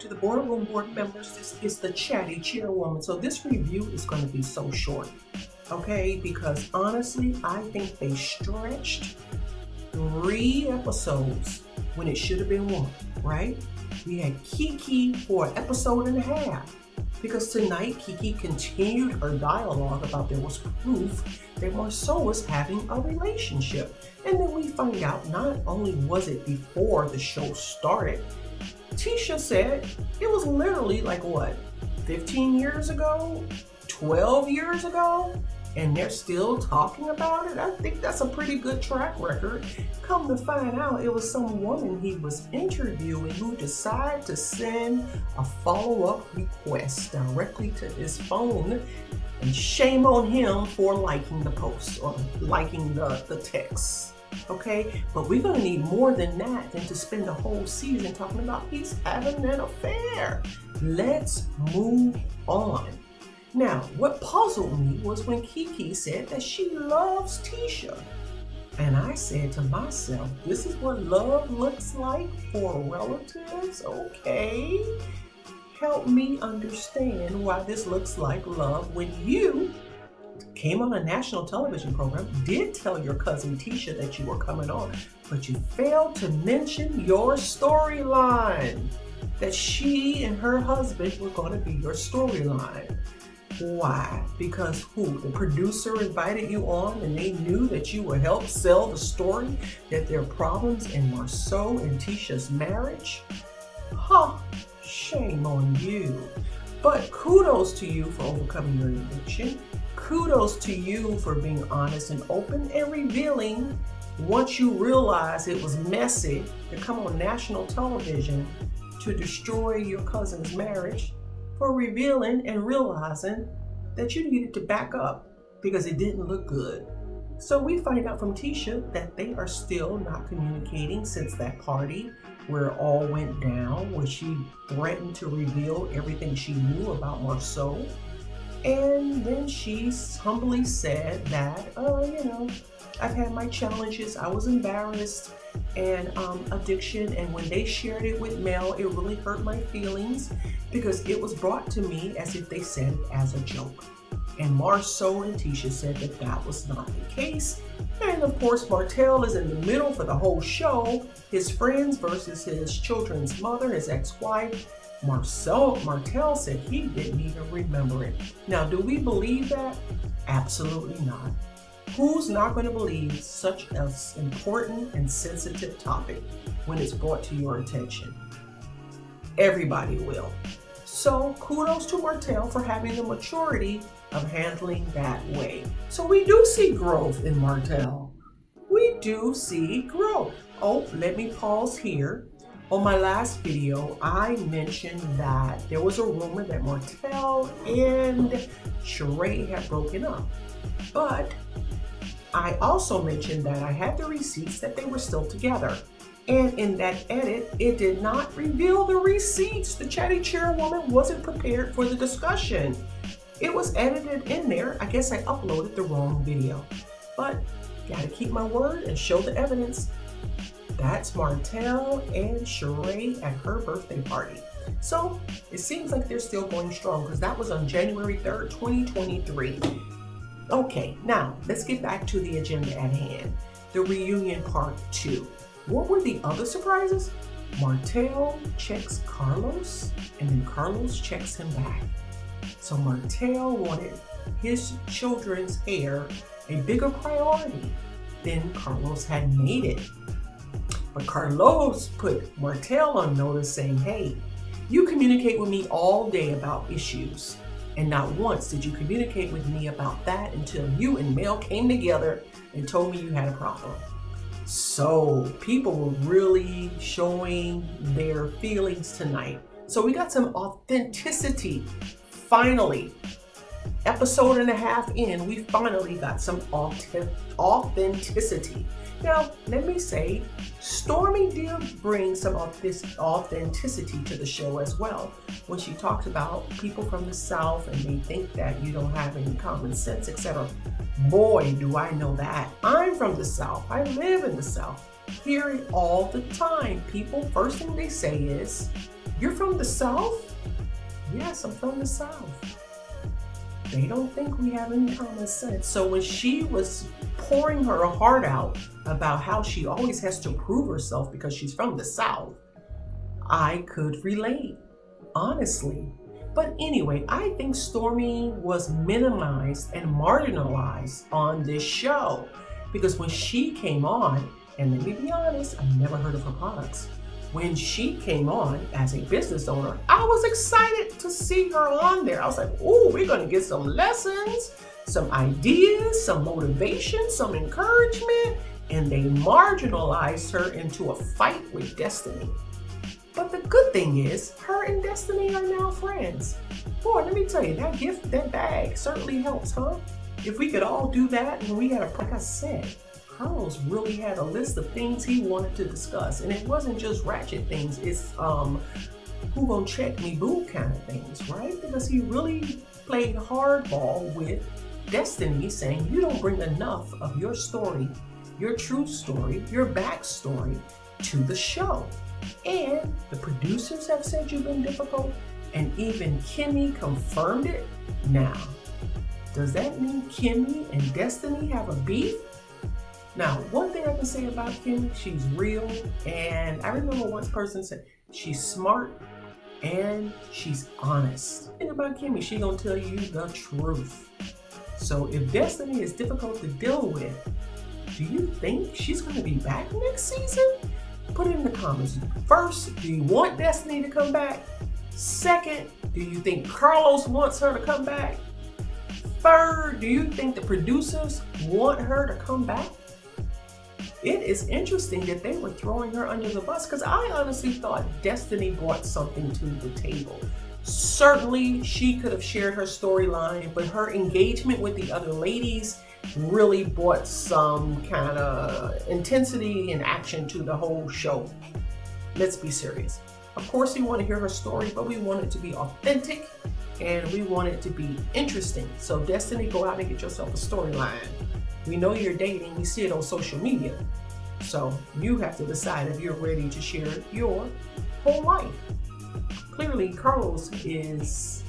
to the Boardroom Board members. This is the Chatty Chairwoman. So this review is going to be so short, okay? Because honestly, I think they stretched 3 episodes when it should have been 1, right? We had Keke for an episode and a half. Because tonight, Keke continued her dialogue about there was proof that Marsau was having a relationship. And then we find out not only was it before the show started, Tisha said it was literally like what, 15 years ago, 12 years ago, and they're still talking about it. I think that's a pretty good track record. Come to find out, it was some woman he was interviewing who decided to send a follow-up request directly to his phone, and shame on him for liking the post or liking the text. Okay, but we're gonna need more than that than to spend the whole season talking about he's having an affair. Let's move on. Now, what puzzled me was when Keke said that she loves Tisha. And I said to myself, this is what love looks like for relatives? Okay. Help me understand why this looks like love when you came on a national television program, did tell your cousin Tisha that you were coming on, but you failed to mention your storyline, that she and her husband were going to be your storyline. Why? Because who? The producer invited you on and they knew that you would help sell the story that there are problems in Marsau and Tisha's marriage? Huh, shame on you. But kudos to you for overcoming your addiction. Kudos to you for being honest and open and revealing once you realize it was messy to come on national television to destroy your cousin's marriage, for revealing and realizing that you needed to back up because it didn't look good. So we find out from Tisha that they are still not communicating since that party where it all went down, where she threatened to reveal everything she knew about Marsau. And then she humbly said that, I've had my challenges, I was embarrassed, and addiction, and when they shared it with Mel, it really hurt my feelings because it was brought to me as if they said it as a joke. And Marsau and Tisha said that that was not the case. And of course, Martell is in the middle for the whole show, his friends versus his children's mother, his ex-wife. Martell said he didn't even remember it. Now, do we believe that? Absolutely not. Who's not going to believe such an important and sensitive topic when it's brought to your attention? Everybody will. So kudos to Martell for having the maturity of handling that way. So we do see growth in Martell. We do see growth. Oh, let me pause here. On my last video, I mentioned that there was a rumor that Martell and Sheree had broken up. But I also mentioned that I had the receipts that they were still together. And in that edit, it did not reveal the receipts. The Chatty Chairwoman wasn't prepared for the discussion. It was edited in there. I guess I uploaded the wrong video. But gotta keep my word and show the evidence. That's Martell and Sheree at her birthday party. So it seems like they're still going strong because that was on January 3rd, 2023. Okay, now let's get back to the agenda at hand. The reunion part 2. What were the other surprises? Martell checks Carlos and then Carlos checks him back. So Martell wanted his children's hair a bigger priority than Carlos had made it. But Carlos put Martell on notice saying, hey, you communicate with me all day about issues. And not once did you communicate with me about that until you and Mel came together and told me you had a problem. So people were really showing their feelings tonight. So we got some authenticity. Finally, episode and a half in, we finally got some authenticity. Now, let me say, Stormi did bring some of this authenticity to the show as well. When she talked about people from the South and they think that you don't have any common sense, etc. Boy, do I know that. I'm from the South. I live in the South. Hear it all the time. People, first thing they say is, You're from the South? Yes, I'm from the South. They don't think we have any common sense. So when she was pouring her heart out about how she always has to prove herself because she's from the South, I could relate, honestly. But anyway, I think Stormi was minimized and marginalized on this show because when she came on, and let me be honest, I've never heard of her products. When she came on as a business owner, I was excited to see her on there. I was like, ooh, we're gonna get some lessons, some ideas, some motivation, some encouragement, and they marginalized her into a fight with Destiny. But the good thing is, her and Destiny are now friends. Boy, let me tell you, that gift, that bag certainly helps, huh? If we could all do that, and we had like I said, Carlos really had a list of things he wanted to discuss. And it wasn't just ratchet things, it's who gonna check me boo kind of things, right? Because he really played hardball with Destiny, saying you don't bring enough of your story, your true story, your backstory to the show. And the producers have said you've been difficult, and even Kimmi confirmed it. Now, does that mean Kimmi and Destiny have a beef? Now, one thing I can say about Kimmi, she's real, and I remember one person said she's smart and she's honest. The thing about Kimmi, she's gonna tell you the truth. So if Destiny is difficult to deal with, do you think she's gonna be back next season? Put it in the comments. First, do you want Destiny to come back? Second, do you think Carlos wants her to come back? Third, do you think the producers want her to come back? It is interesting that they were throwing her under the bus because I honestly thought Destiny brought something to the table. Certainly, she could have shared her storyline, but her engagement with the other ladies really brought some kind of intensity and action to the whole show. Let's be serious. Of course, we want to hear her story, but we want it to be authentic and we want it to be interesting. So Destiny, go out and get yourself a storyline. We know you're dating, we see it on social media. So you have to decide if you're ready to share your whole life. Clearly, Carlos is